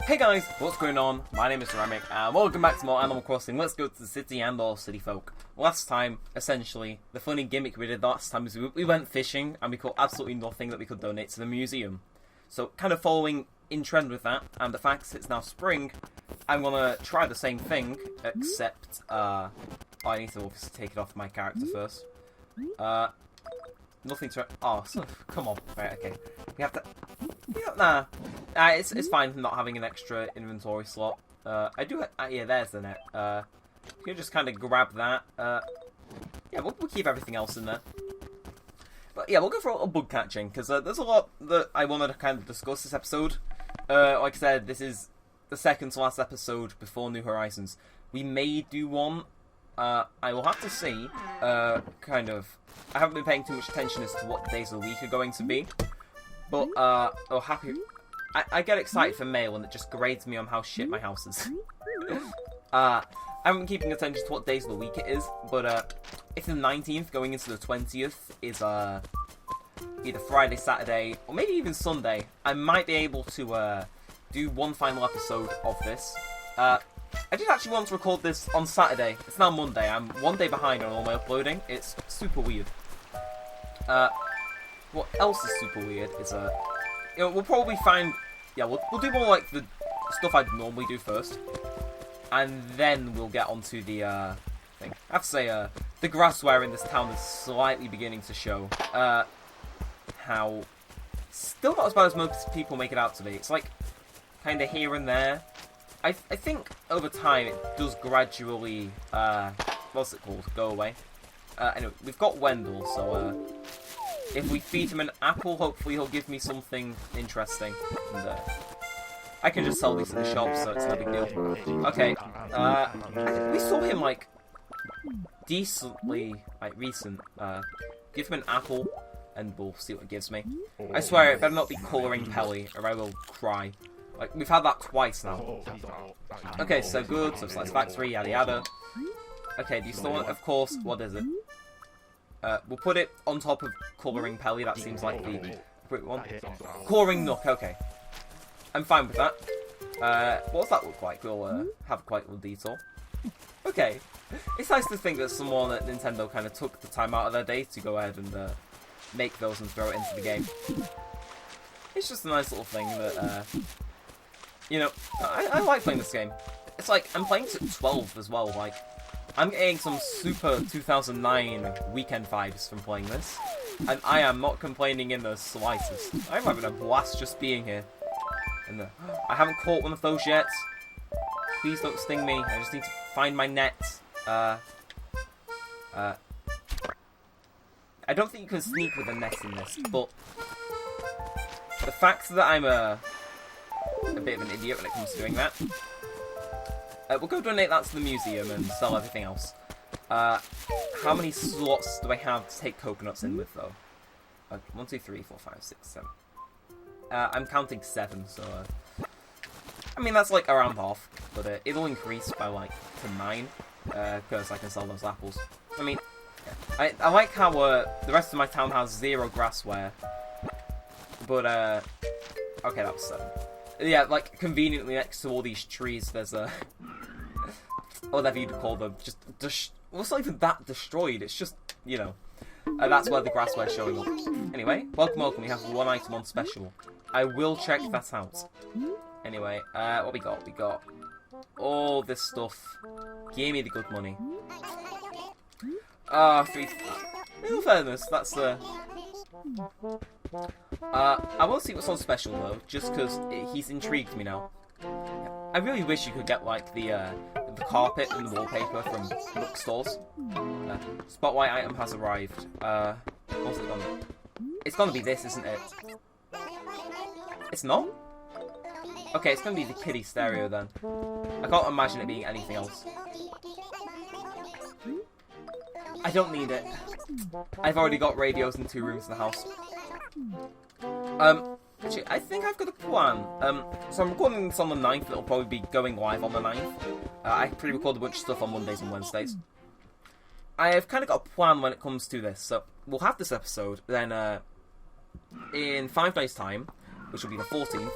Hey guys, what's going on? My name is Neremik, and welcome back to more Animal Crossing. Let's go to the city and all city folk. Last time, essentially, the funny gimmick we did last time is we went fishing, and we caught absolutely nothing that we could donate to the museum. So, kind of following in trend with that, and the fact it's now spring, I'm gonna try the same thing, except, I need to obviously take it off my character first. Nothing to... Oh, come on. Right, okay. We have to... Yeah, nah. It's fine not having an extra inventory slot. I do... yeah, there's the net. You can just kind of grab that. Yeah, we'll keep everything else in there. But yeah, we'll go for a little bug catching, because there's a lot that I wanted to kind of discuss this episode. Like I said, this is the second to last episode before New Horizons. We may do one. I will have to see, kind of... I haven't been paying too much attention as to what days of the week are going to be. But, oh, happy... I get excited for mail and it just grades me on how shit my house is. I haven't been keeping attention to what days of the week it is, but, if the 19th going into the 20th is, either Friday, Saturday, or maybe even Sunday, I might be able to, do one final episode of this. I did actually want to record this on Saturday. It's now Monday. I'm one day behind on all my uploading. It's super weird. What else is super weird is, you know, we'll probably find... Yeah, we'll do more like the stuff I'd normally do first. And then we'll get onto the, thing. I have to say, the grassware in this town is slightly beginning to show, how... Still not as bad as most people make it out to be. It's like, kind of here and there. I think over time it does gradually, what's it called, go away. Anyway, we've got Wendell, so if we feed him an apple, hopefully he'll give me something interesting. And I can just sell these in the shop, so it's no big deal. Okay, we saw him, like, decently, like, recent. Give him an apple, and we'll see what it gives me. I swear, it better not be colouring Pelly, or I will cry. Like, we've had that twice now. Okay, so good, so satisfactory, yada yada. Okay, do you still want, of course, what is it? We'll put it on top of colouring Pelly, that seems like the quick one. Colouring Nook, okay. I'm fine with that. What does that look like? We'll have quite a little detour. Okay. It's nice to think that someone at Nintendo kind of took the time out of their day to go ahead and make those and throw it into the game. It's just a nice little thing that, you know, I like playing this game. It's like, I'm playing it at 12 as well, like, I'm getting some super 2009 weekend vibes from playing this, and I am not complaining in the slightest. I'm having a blast just being here. And I haven't caught one of those yet. Please don't sting me, I just need to find my net. I don't think you can sneak with a net in this, but the fact that I'm a bit of an idiot when it comes to doing that. We'll go donate that to the museum and sell everything else. How many slots do I have to take coconuts in with, though? 1, 2, 3, 4, 5, 6, 7. I'm counting 7, so... I mean, that's like around half, but it'll increase by, like, to 9, because I can sell those apples. I mean, yeah. I like how the rest of my town has 0 grassware, but, okay, that was 7. Yeah, like, conveniently next to all these trees, there's a... whatever you'd call them, just... Well, it's not even that destroyed, it's just, you know... that's where the grassware's showing up. Anyway, welcome, we have one item on special. I will check that out. Anyway, what we got? We got all this stuff. Give me the good money. 3... In fairness, that's the... I will see what's on special though, just because he's intrigued me now. I really wish you could get like the carpet and the wallpaper from bookstores. Spotlight item has arrived. What's it gonna be? It's gonna be this, isn't it? It's not? Okay, it's gonna be the kiddie stereo then. I can't imagine it being anything else. I don't need it. I've already got radios in 2 rooms in the house. Actually, I think I've got a plan. So I'm recording this on the 9th, and it'll probably be going live on the 9th. I pre-record a bunch of stuff on Mondays and Wednesdays. I've kind of got a plan when it comes to this. So we'll have this episode, then in 5 days' time, which will be the 14th,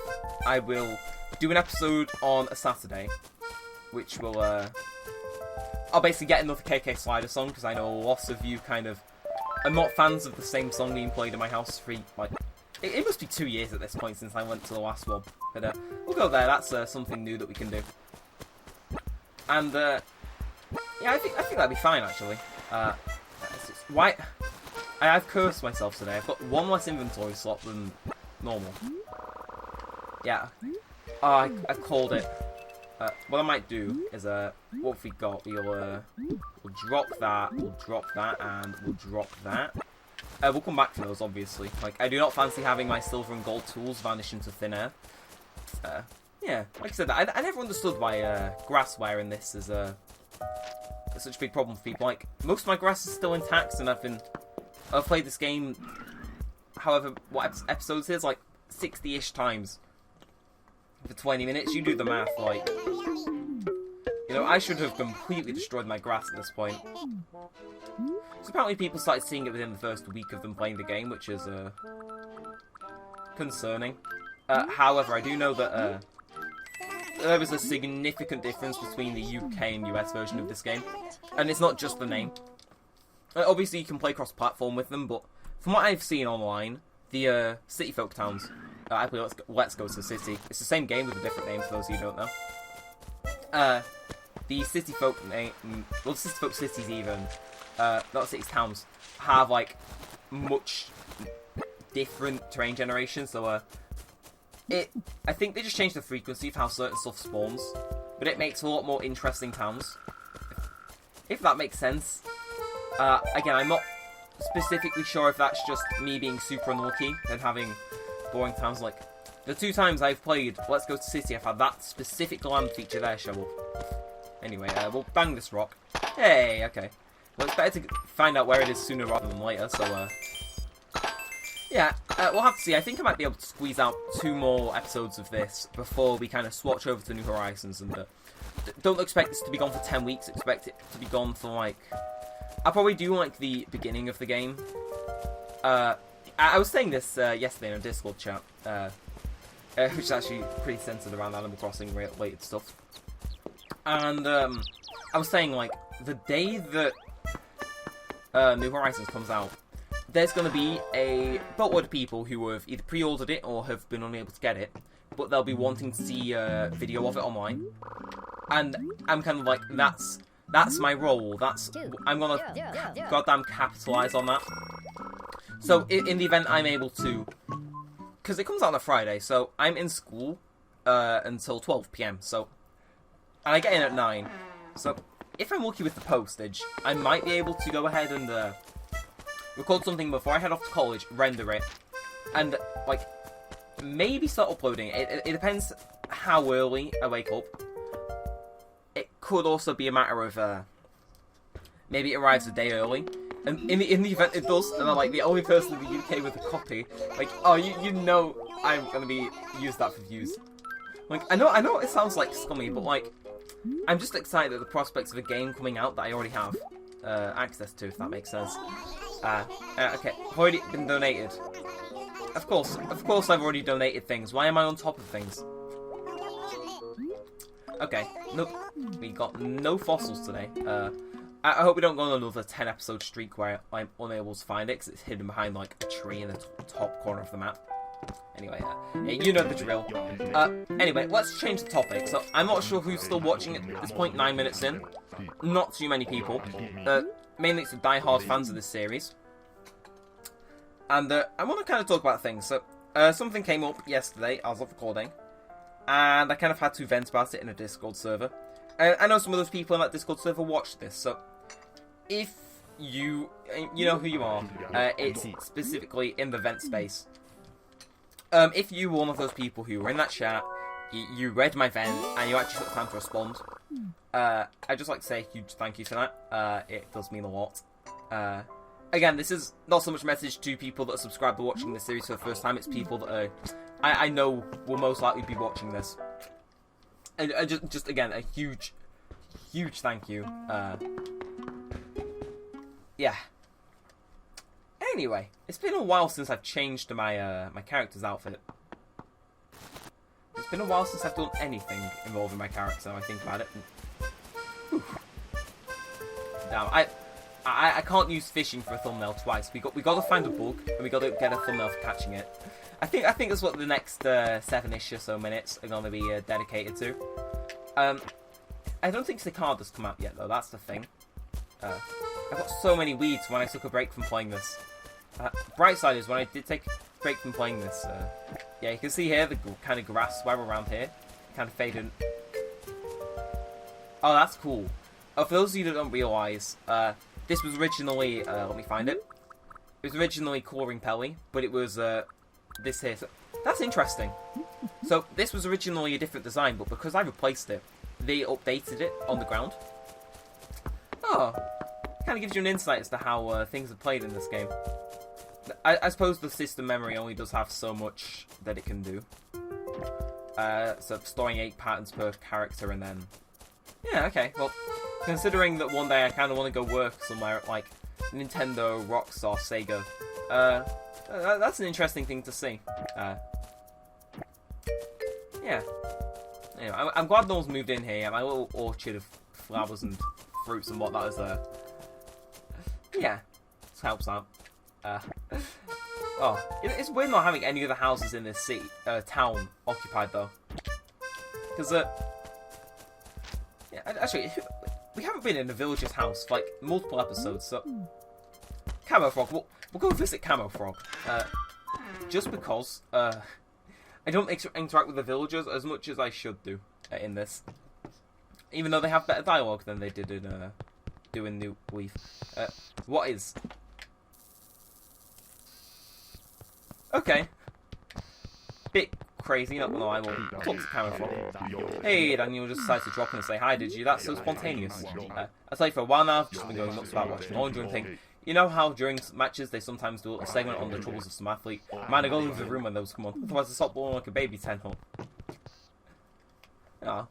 I will do an episode on a Saturday, which will, I'll basically get another KK Slider song, because I know lots of you kind of are not fans of the same song being played in my house for, like, it must be 2 years at this point since I went to the last one. But, we'll go there, that's something new that we can do. And, yeah, I think that'd be fine, actually. Why? I've cursed myself today. I've got one less inventory slot than normal. Yeah. I called it. What I might do is, what have we got? We'll drop that, and we'll drop that. We'll come back to those, obviously. Like, I do not fancy having my silver and gold tools vanish into thin air. Yeah, like I said, I never understood why grass wear in this is such a big problem for people. Like, most of my grass is still intact, and I've played this game, however, what episodes is, like, 60-ish times for 20 minutes. You do the math, like, you know, I should have completely destroyed my grass at this point. So apparently people started seeing it within the first week of them playing the game, which is, concerning. However, I do know that, there is a significant difference between the UK and US version of this game. And it's not just the name. Obviously, you can play cross-platform with them, but from what I've seen online, the City Folk Towns, I play Let's Go to the City. It's the same game with a different name, for those of you who don't know. The City Folk name, well, City Folk Cities even, not cities, towns, have, like, much different terrain generation, so, I think they just changed the frequency of how certain stuff spawns, but it makes a lot more interesting towns, if that makes sense. Again, I'm not specifically sure if that's just me being super unlucky and having boring towns. Like, the 2 times I've played Let's Go to City, I've had that specific land feature there show up. Anyway, we'll bang this rock. Hey, okay. Well, it's better to find out where it is sooner rather than later, so, yeah, we'll have to see. I think I might be able to squeeze out 2 more episodes of this before we kind of swatch over to New Horizons, and don't expect this to be gone for 10 weeks, expect it to be gone for, like, I'll probably do, like, the beginning of the game. I was saying this yesterday in a Discord chat, which is actually pretty centered around Animal Crossing related stuff. And I was saying, like, the day that New Horizons comes out, there's going to be a boatload of people who have either pre-ordered it or have been unable to get it, but they'll be wanting to see a video of it online. And I'm kind of like, that's my role. I'm gonna goddamn capitalize on that. So in the event I'm able to, because it comes out on a Friday, so I'm in school until 12 PM. So, and I get in at 9. So if I'm lucky with the postage, I might be able to go ahead and record something before I head off to college, render it, and like maybe start uploading it. It depends how early I wake up. It could also be a matter of maybe it arrives a day early, and in the event it does, and I'm like the only person in the UK with a copy, like, oh, you know I'm gonna be use that for views. Like, I know it sounds like scummy, but like I'm just excited at the prospects of a game coming out that I already have access to, if that makes sense. Okay, already been donated. Of course I've already donated things. Why am I on top of things? Okay, nope. We got no fossils today. I hope we don't go on another 10 episode streak where I'm unable to find it because it's hidden behind like a tree in the top corner of the map. Anyway, you know the drill. Anyway, let's change the topic. So, I'm not sure who's still watching at this point, 9 minutes in. Not too many people. Mainly it's the die-hard fans of this series. And I want to kind of talk about things. So, something came up yesterday as of recording. And I kind of had to vent about it in a Discord server. I know some of those people in that Discord server watched this, so if you know who you are, it's specifically in the vent space. If you were one of those people who were in that chat, you read my vent, and you actually took the time to respond, I'd just like to say a huge thank you for that. It does mean a lot. Again, this is not so much a message to people that are subscribed to watching this series for the first time, it's people that I know will most likely be watching this. And just again, a huge thank you. Yeah. Anyway, it's been a while since I've changed my my character's outfit. been a while since I've done anything involving my character, I think about it. Whew. Damn, I can't use fishing for a thumbnail twice. We got to find a bug, and we got to get a thumbnail for catching it. I think that's what the next 7-ish or so minutes are going to be dedicated to. I don't think Cicadas come out yet, though. That's the thing. I've got so many weeds when I took a break from playing this. Bright side is when I did take a break from playing this. Yeah, you can see here the kind of grass web around here, kind of faded. Oh, that's cool. Oh, for those of you that don't realise, this was originally, let me find it. It was originally Coring Pelly, but it was this here. So, that's interesting. So this was originally a different design, but because I replaced it, they updated it on the ground. Oh, kind of gives you an insight as to how things are played in this game. I suppose the system memory only does have so much that it can do. So storing 8 patterns per character, and then yeah, okay. Well, considering that one day I kind of want to go work somewhere at like Nintendo, Rockstar, Sega, that's an interesting thing to see. Yeah. Anyway, I'm glad no one's moved in here. My little orchard of flowers and fruits and whatnot is there. Yeah, this helps out. Oh, it's weird not having any of the houses in this city, town occupied though. Because, yeah, actually, we haven't been in a villager's house for like multiple episodes, so. Camofrog, we'll go visit Camofrog. Just because, I don't interact with the villagers as much as I should do in this. Even though they have better dialogue than they did in doing New Leaf. What is? Okay. Bit crazy, not gonna lie, we'll talk to Camofrog. Hey, Daniel just decided to drop in and say hi, did you? That's so spontaneous. I'll tell you, for a while now, I've just been going nuts about watching Laundry and think, you know how during matches they sometimes do a segment on the troubles of some athlete? Man, I go leave the room when those come on. Otherwise I stop blowing like a baby 10 hole. Yeah,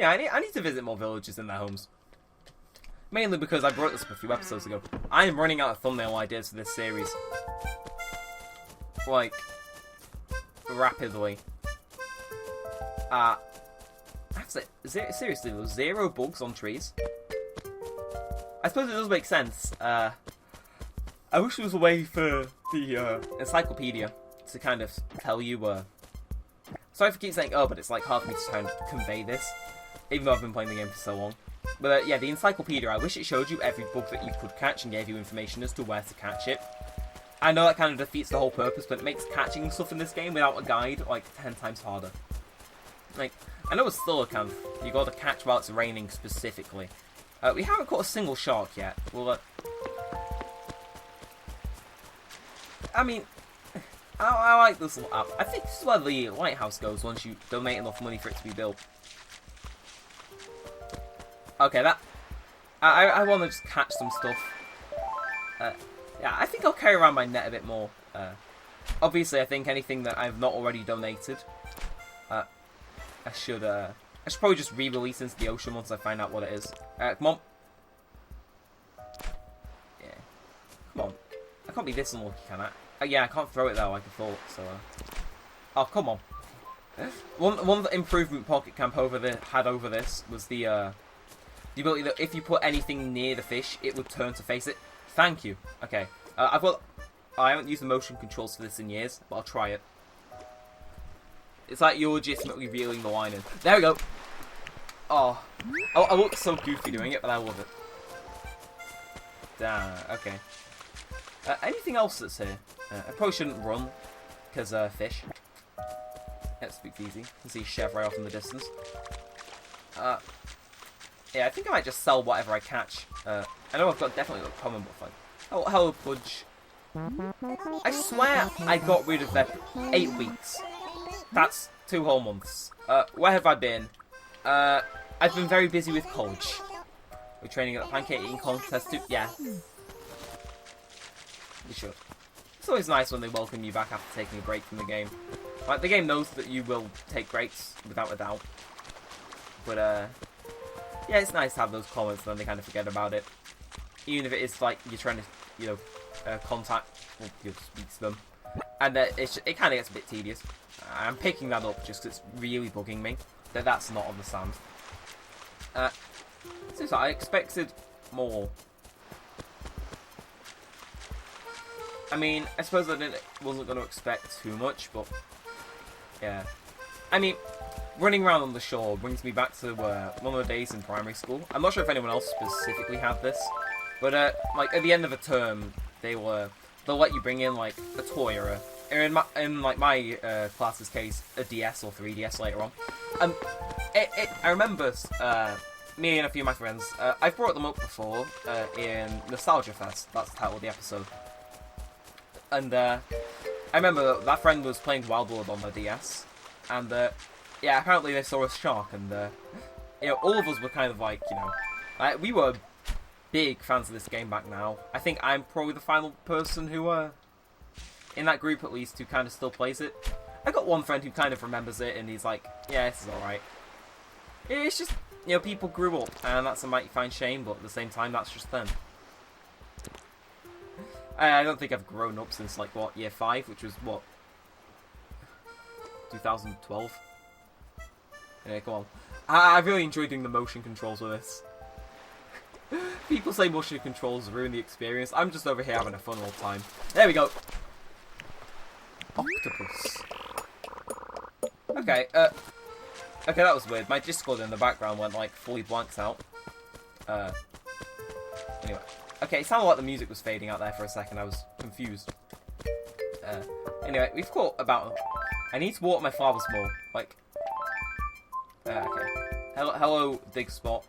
I need to visit more villages in their homes. Mainly because I brought this up a few episodes ago. I am running out of thumbnail ideas for this series. Like, rapidly. I have to say, seriously, there's 0 bugs on trees. I suppose it does make sense. I wish there was a way for the encyclopedia to kind of tell you. Sorry if I keep saying "oh," but it's like hard for me to try and convey this, even though I've been playing the game for so long. But yeah, the encyclopedia. I wish it showed you every bug that you could catch and gave you information as to where to catch it. I know that kind of defeats the whole purpose, but it makes catching stuff in this game without a guide like 10 times harder. Like, I know it's still a kind of you got to catch while it's raining specifically. We haven't caught a single shark yet. Well, I mean, I like this little app. I think this is where the lighthouse goes once you donate enough money for it to be built. Okay, that... I want to just catch some stuff. Yeah, I think I'll carry around my net a bit more. Obviously, I think anything that I've not already donated, I should probably just re-release into the ocean once I find out what it is. Come on. Yeah. Come on. I can't be this unlucky, can I? Yeah, I can't throw it though, like I thought, so... Oh, come on. One improvement Pocket Camp had over this was the ability that if you put anything near the fish, it would turn to face it. Thank you. Okay. I haven't used the motion controls for this in years, but I'll try it. It's like you're legitimately reeling the line in. There we go. Oh. I look so goofy doing it, but I love it. Damn. Okay. Anything else that's here? I probably shouldn't run, because fish. Let's speak easy. You can see Chev right off in the distance. Yeah, I think I might just sell whatever I catch. I know I've definitely got a common, but fine. Oh, hello, Pudge. I swear I got rid of them 8 weeks. That's 2 whole months. Where have I been? I've been very busy with college. We're training at the pancake eating contest too. Yeah. You should. It's always nice when they welcome you back after taking a break from the game. Like, the game knows that you will take breaks, without a doubt. But, yeah, it's nice to have those comments and then they kind of forget about it. Even if it is like you're trying to, you know, contact, or you speak to them. And it kind of gets a bit tedious. I'm picking that up just because it's really bugging me that that's not on the sand. Seems like I expected more. I mean, I suppose I wasn't going to expect too much, but yeah. I mean, running around on the shore brings me back to one of the days in primary school. I'm not sure if anyone else specifically had this, but like at the end of a term, they'll let you bring in like a toy or in my class's case, a DS or 3DS later on. I remember me and a few of my friends. I've brought them up before in Nostalgia Fest. That's the title of the episode. And I remember that friend was playing Wildwood on the DS, and yeah, apparently they saw a shark, and you know, all of us were kind of like, you know, we were big fans of this game back now. I think I'm probably the final person who, in that group at least, who kind of still plays it. I got one friend who kind of remembers it, and he's like, yeah, this is alright. It's just, you know, people grew up, and that's a mighty fine shame, but at the same time, that's just them. I don't think I've grown up since, like, what, year 5, which was, what, 2012? Yeah, come on. I really enjoyed doing the motion controls with this. People say motion controls ruin the experience. I'm just over here having a fun old time. There we go. Octopus. Okay, okay, that was weird. My Discord in the background went, like, fully blanked out. Anyway. Okay, it sounded like the music was fading out there for a second. I was confused. Anyway, we've caught about... I need to water my flowers more. Like... okay. Hello, Dig Spot.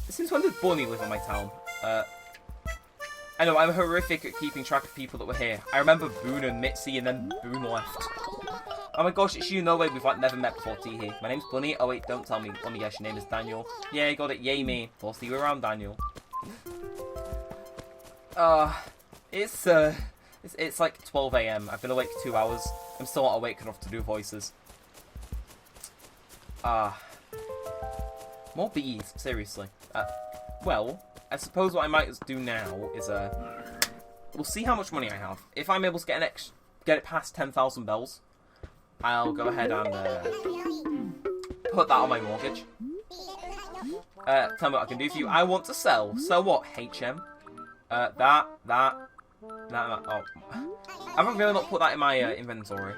Since when did Bunny live in my town? I know, I'm horrific at keeping track of people that were here. I remember Boone and Mitzi, and then Boone left. Oh my gosh, it's you, no way, we've like never met before, Teehee. My name's Bunny. Oh wait, don't tell me. Let me guess, your name is Daniel. Yeah, you got it, yay me. I'll see you around, Daniel. It's like 12 AM. I've been awake 2 hours. I'm still not awake enough to do voices. More bees, seriously. Well, I suppose what I might do now is, we'll see how much money I have. If I'm able to get it past 10,000 bells, I'll go ahead and, put that on my mortgage. Tell me what I can do for you. I want to sell. So what, HM? That. Oh. I haven't really not put that in my, inventory.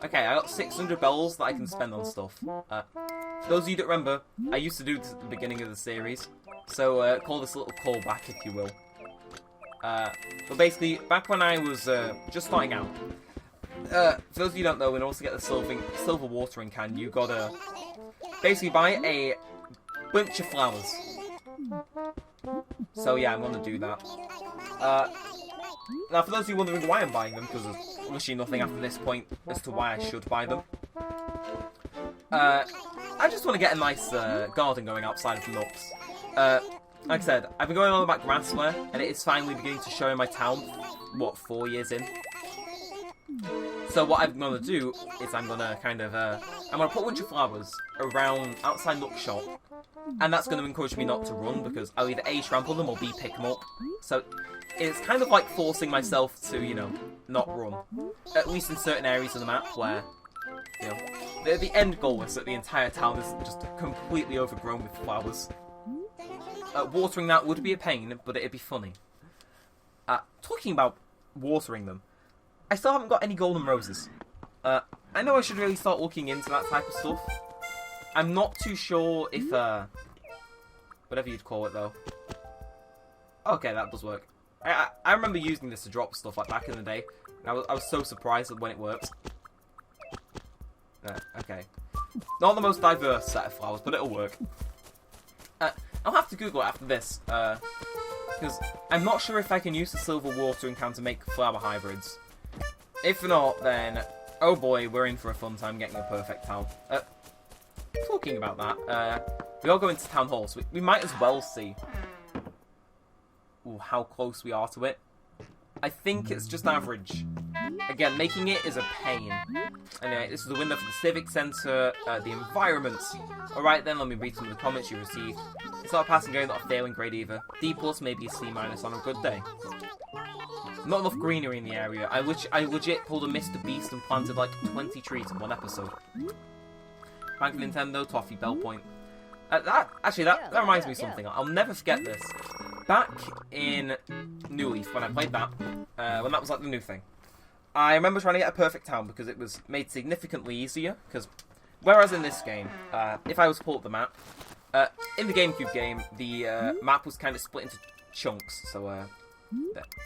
Okay, I got 600 bells that I can spend on stuff. For those of you that remember, I used to do this at the beginning of the series. So, call this a little callback, if you will. But basically, back when I was just starting out, for those of you who don't know, in order to get the silver watering can, you gotta basically buy a bunch of flowers. So yeah, I'm gonna do that. Now, for those of you wondering why I'm buying them, because there's literally nothing after this point as to why I should buy them. I just want to get a nice garden going outside of the nooks. Like I said, I've been going on about grassware, and it is finally beginning to show in my town, what, 4 years in? So what I'm going to do is I'm going to kind of, I'm going to put a bunch of flowers around outside Nook Shop, and that's going to encourage me not to run, because I'll either A, trample them, or B, pick them up. So it's kind of like forcing myself to, you know, not run. At least in certain areas of the map where, you know, the end goal is that the entire town is just completely overgrown with flowers. Watering that would be a pain, but it'd be funny. Talking about watering them, I still haven't got any golden roses. I know I should really start looking into that type of stuff. I'm not too sure if, whatever you'd call it, though. Okay, that does work. I remember using this to drop stuff, like, back in the day. And I was so surprised when it works. Okay. Not the most diverse set of flowers, but it'll work. I'll have to Google it after this, because I'm not sure if I can use the silver watering can to make flower hybrids. If not, then, oh boy, we're in for a fun time getting a perfect town. Talking about that, we are going to Town Hall, so we might as well see how close we are to it. I think it's just average. Again, making it is a pain. Anyway, this is the window for the Civic Centre, the environment. Alright then, let me read some of the comments you received. It's not a passing grade, not a failing grade either. D+, maybe a C- on a good day. Not enough greenery in the area. I legit pulled a Mr. Beast and planted like 20 trees in one episode. Bank of Nintendo, Toffee, Bell Point. That reminds me of something. I'll never forget this. Back in New Leaf, when I played that, when that was like the new thing, I remember trying to get a perfect town because it was made significantly easier. Because whereas in this game, if I was to pull up the map, in the GameCube game, the map was kind of split into chunks. So, there,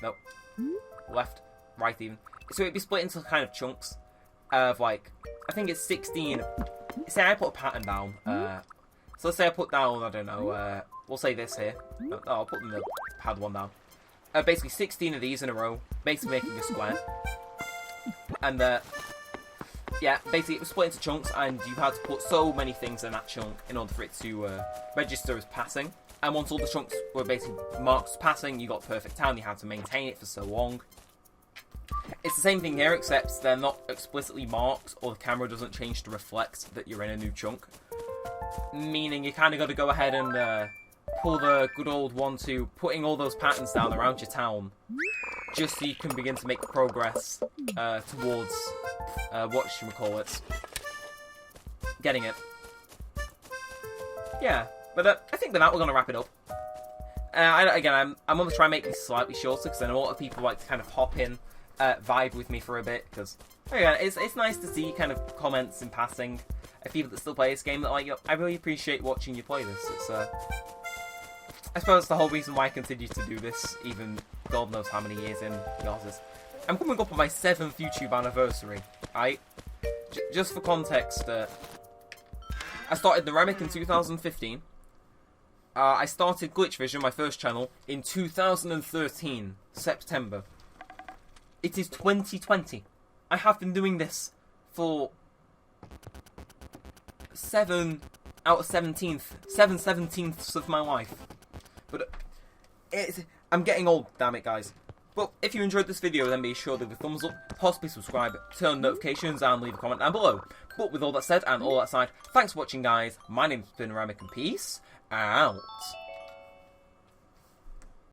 nope, left, right even. So it'd be split into kind of chunks of like, I think it's 16. Say I put a pattern down. So let's say I put down, I don't know, we'll say this here. Oh, I'll put the pad one down. Basically 16 of these in a row, basically making a square. And, yeah, basically it was split into chunks, and you had to put so many things in that chunk in order for it to register as passing. And once all the chunks were basically marked as passing, you got perfect town, you had to maintain it for so long. It's the same thing here, except they're not explicitly marked, or the camera doesn't change to reflect that you're in a new chunk. Meaning you kind of got to go ahead and pull the good old one to putting all those patterns down around your town, just so you can begin to make progress towards whatchamacallit, getting it. Yeah, but I think with that we're going to wrap it up. I'm going to try and make this slightly shorter, because I know a lot of people like to kind of hop in, vibe with me for a bit, because again, it's nice to see kind of comments in passing of people that still play this game that like, I really appreciate watching you play this. It's I suppose it's the whole reason why I continue to do this, even God knows how many years in the office. I'm coming up on my 7th YouTube anniversary. Just for context, I started Neremik in 2015. I started Glitch Vision, my first channel, in 2013, September. It is 2020. I have been doing this for 7 17ths of my life. But I'm getting old, damn it, guys. But if you enjoyed this video, then be sure to leave a thumbs up, possibly subscribe, turn on notifications, and leave a comment down below. But with all that said, and all that aside, thanks for watching, guys. My name's been Neremik, and peace out.